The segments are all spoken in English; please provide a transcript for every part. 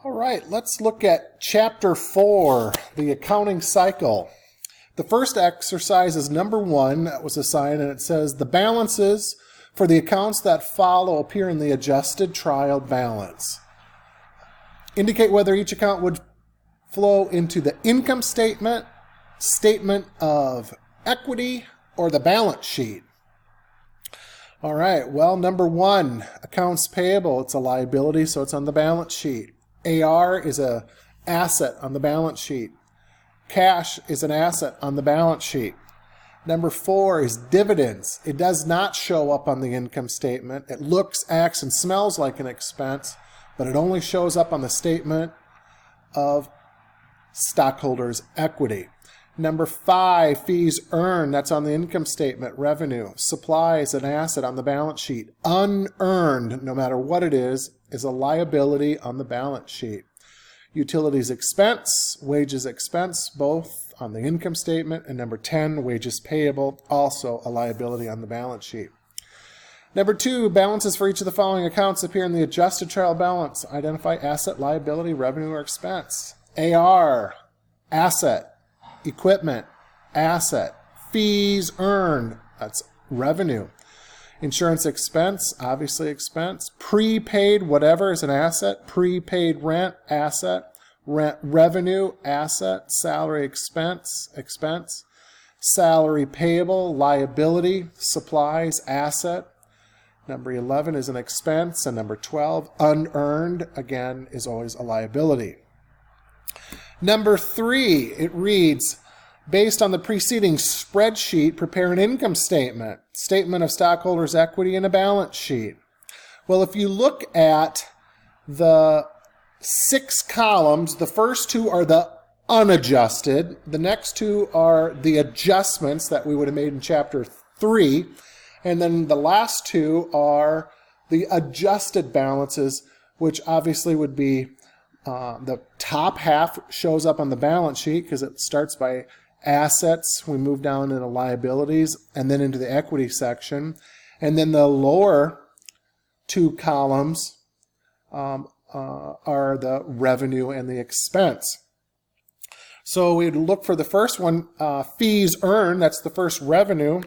All right, let's look at Chapter 4, the accounting cycle. The first exercise is number 1 that was assigned, and it says the balances for the accounts that follow appear in the adjusted trial balance. Indicate whether each account would flow into the income statement, statement of equity, or the balance sheet. All right, well, number 1, accounts payable. It's a liability, so it's on the balance sheet. AR is an asset on the balance sheet. Cash is an asset on the balance sheet. Number 4 is dividends. It does not show up on the income statement. It looks, acts, and smells like an expense, but it only shows up on the statement of stockholders' equity. Number 5, fees earned. That's on the income statement, revenue. Supplies, an asset on the balance sheet. Unearned, no matter what it is a liability on the balance sheet. Utilities expense, wages expense, both on the income statement. And number 10, wages payable, also a liability on the balance sheet. Number 2, balances for each of the following accounts appear in the adjusted trial balance. Identify asset, liability, revenue, or expense. AR, asset. Equipment, asset. Fees earned, that's revenue. Insurance expense, obviously expense. Prepaid, whatever, is an asset. Prepaid rent, asset. Rent revenue, asset. Salary expense, expense. Salary payable, liability. Supplies, asset. Number 11 is an expense. And number 12, unearned, again, is always a liability. Number 3, it reads, based on the preceding spreadsheet, prepare an income statement, statement of stockholders' equity, and a balance sheet. Well, if you look at the 6 columns, the first 2 are the unadjusted. The next 2 are the adjustments that we would have made in Chapter 3. And then the last 2 are the adjusted balances, which obviously would be the top half shows up on the balance sheet because it starts by assets. We move down into liabilities and then into the equity section. And then the lower 2 columns are the revenue and the expense. So we'd look for the first one, fees earned. That's the first revenue.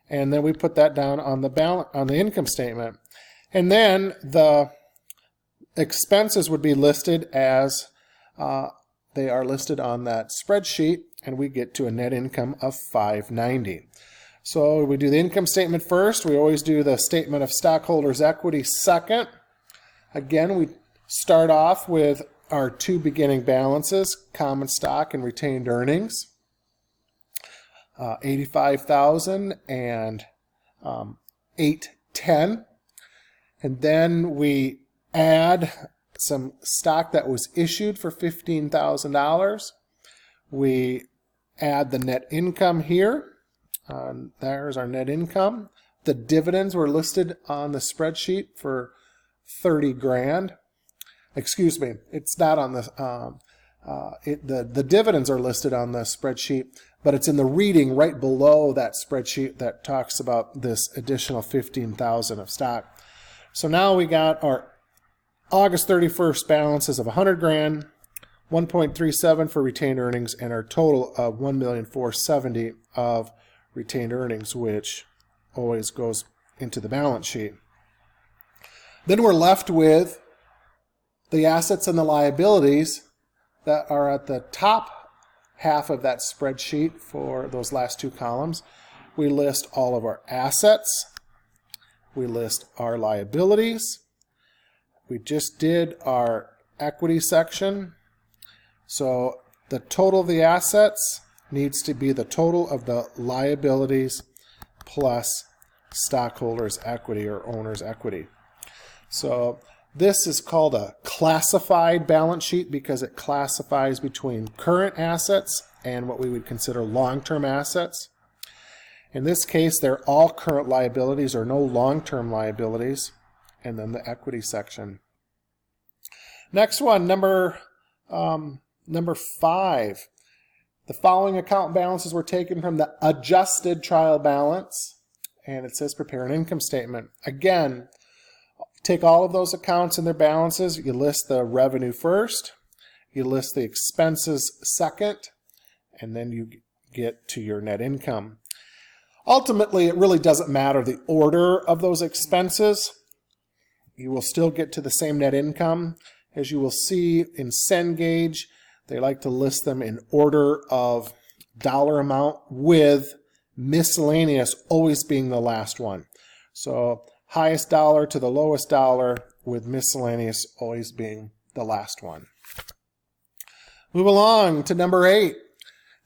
And then we put that down on the income statement. And then the expenses would be listed as they are listed on that spreadsheet, and we get to a net income of $590. So we do the income statement first. We always do the statement of stockholders' equity second. Again, we start off with our 2 beginning balances, common stock and retained earnings, $85,000 and $810. And then we add some stock that was issued for $15,000. We add the net income here. There's our net income. The dividends were listed on the spreadsheet for $30,000. Excuse me, it's not on the the dividends are listed on the spreadsheet, but it's in the reading right below that spreadsheet that talks about this additional $15,000 of stock. So now we got our August 31st balances of $100,000, 1.37 for retained earnings, and our total of $1,470,000 of retained earnings, which always goes into the balance sheet. Then we're left with the assets and the liabilities that are at the top half of that spreadsheet for those last 2 columns. We list all of our assets. We list our liabilities. We just did our equity section. So the total of the assets needs to be the total of the liabilities plus stockholders' equity or owner's equity. So this is called a classified balance sheet because it classifies between current assets and what we would consider long-term assets. In this case, they're all current liabilities or no long-term liabilities, and then the equity section. Next one, number 5. The following account balances were taken from the adjusted trial balance, and it says prepare an income statement. Again, Take all of those accounts and their balances. You list the revenue first. You list the expenses second. And then you get to your net income. Ultimately, it really doesn't matter the order of those expenses. You will still get to the same net income. As you will see in Cengage, they like to list them in order of dollar amount, with miscellaneous always being the last one. So highest dollar to the lowest dollar, with miscellaneous always being the last one. Move along to number 8.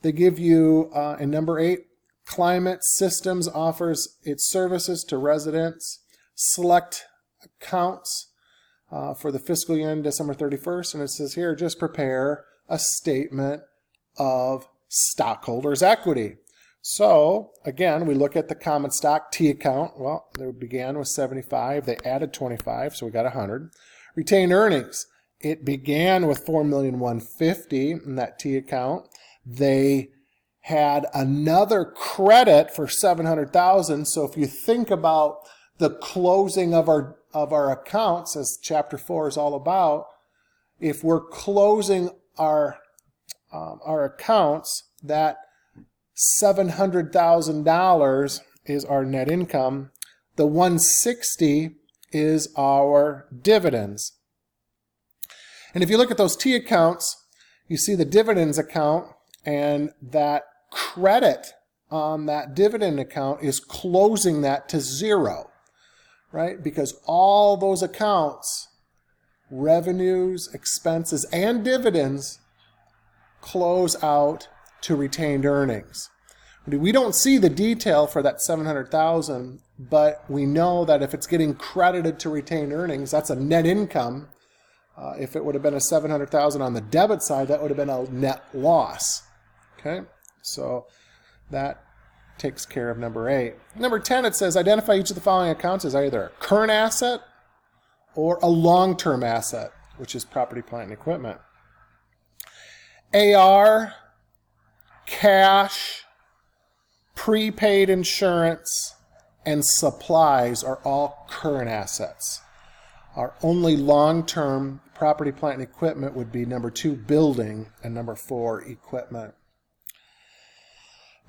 They give you, in number 8, Climate Systems offers its services to residents. Select accounts for the fiscal year ending December 31st, and it says here, just prepare a statement of stockholders' equity. So, again, we look at the common stock T account. Well, they began with 75. They added 25, so we got 100. Retained earnings. It began with $4,150,000 in that T account. They had another credit for $700,000. So if you think about the closing of our accounts, as Chapter 4 is all about, if we're closing our accounts, that $700,000 is our net income. The $160,000 is our dividends. And if you look at those T accounts, you see the dividends account, and that credit on that dividend account is closing that to zero, right? Because all those accounts, revenues, expenses, and dividends, close out to retained earnings. We don't see the detail for that $700,000, but we know that if it's getting credited to retained earnings, that's a net income. If it would have been a $700,000 on the debit side, that would have been a net loss. Okay, so that takes care of number 8. Number 10, it says identify each of the following accounts as either a current asset or a long-term asset, which is property, plant, and equipment. AR, cash, prepaid insurance, and supplies are all current assets. Our only long-term property, plant, and equipment would be number 2, building, and number 4, equipment.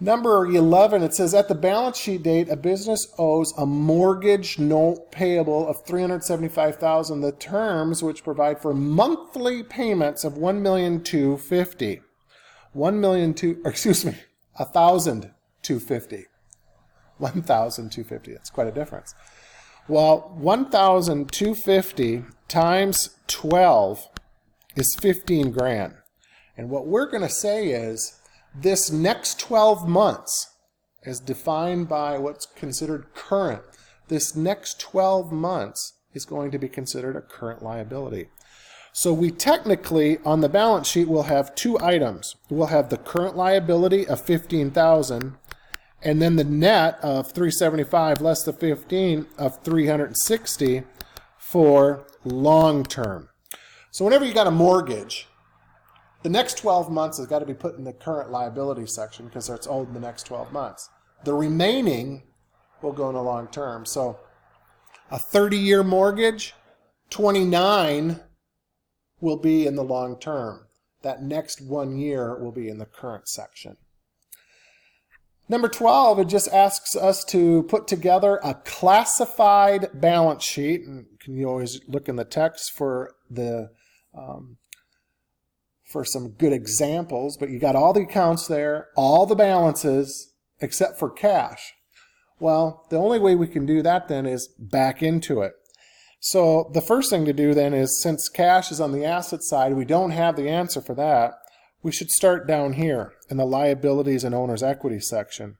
Number 11, it says, at the balance sheet date, a business owes a mortgage note payable of $375,000. The terms which provide for monthly payments of $1,250,000. $1,250,000. $1,250,000. That's quite a difference. Well, $1,250,000 times 12 is $15,000. And what we're going to say is, this next 12 months, as defined by what's considered current, this next 12 months is going to be considered a current liability. So we technically, on the balance sheet, will have 2 items. We'll have the current liability of $15,000, and then the net of $375 less the $15 of $360 for long term. So whenever you got a mortgage, the next 12 months has got to be put in the current liability section because it's owed in the next 12 months. The remaining will go in the long term. So a 30-year mortgage, 29 will be in the long term. That next 1 year will be in the current section. Number 12, it just asks us to put together a classified balance sheet. And you always look in the text for the for some good examples, but you got all the accounts there, all the balances, except for cash. Well, the only way we can do that then is back into it. So the first thing to do then is, since cash is on the asset side, we don't have the answer for that, we should start down here in the liabilities and owner's equity section.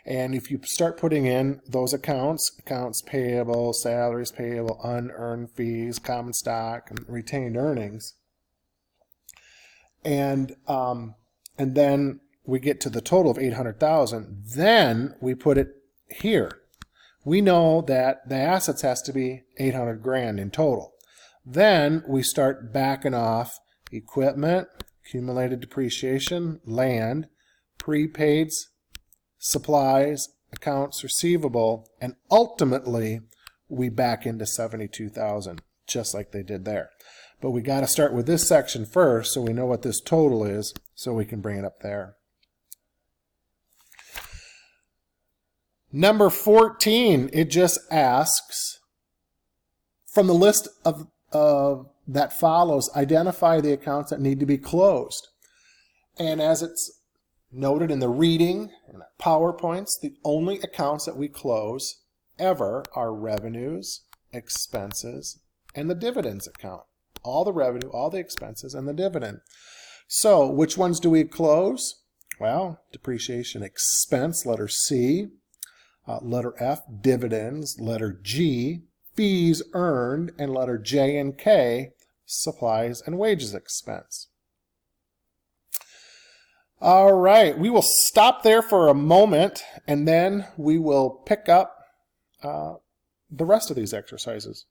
And if you start putting in those accounts payable, salaries payable, unearned fees, common stock, and retained earnings, and then we get to the total of $800,000, then we put it here. We know that the assets has to be $800,000 in total. Then we start backing off equipment, accumulated depreciation, land, prepaids, supplies, accounts receivable, and ultimately we back into 72,000, just like they did there. But we got to start with this section first so we know what this total is so we can bring it up there. Number 14, it just asks, from the list of that follows, identify the accounts that need to be closed. And as it's noted in the reading and PowerPoints, the only accounts that we close ever are revenues, expenses, and the dividends account. All the revenue, all the expenses, and the dividend. So which ones do we close? Well, depreciation expense, letter C. Letter F, dividends. Letter G, fees earned. And letter J and K, supplies and wages expense. All right, we will stop there for a moment, and then we will pick up the rest of these exercises.